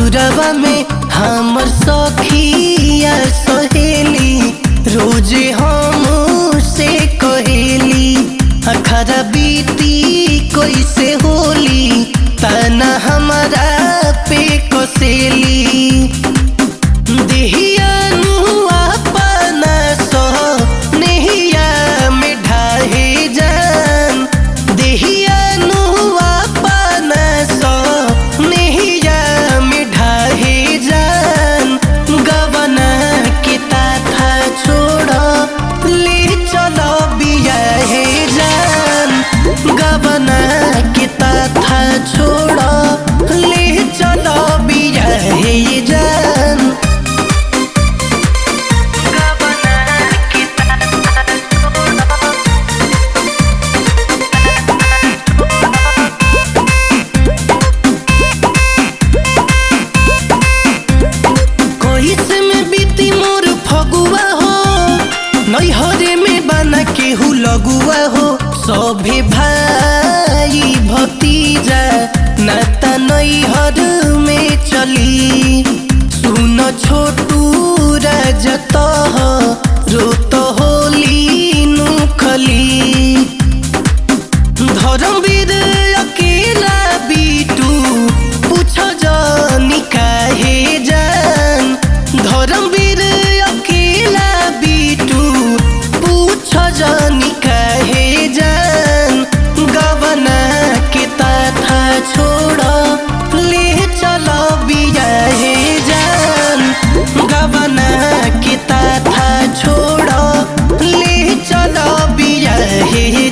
ससुरवा में हमर सखिया सहेली रोजे हम से कहेली अखरा बीती कैसे होली तना हमारा पे कसेली देहिया नुआ पाना सो नेहिया में ढाहे जान देहिया नुआ पाना सो नेहिया में ढाहे जान गवना के ताथा छोड़ा ले चलो बिया हे जान गवना के ताथा छोड़ा ले चलो बिया हे जान नैहरे में बना केहू लगुआ हो सभे भाई भतीजा नाता नैहर में चली सुन छोटू राजत रोत होली नुखली धर्मवीर अकेला बीटू पूछ जानी काहे जान धर्मवीर अकेला बीटू पूछ जानी काहे जान गवना के ताथा छोड़ा ले चलो बिया हे जान गवना के ताथा छोड़ा ले चलो बिया हे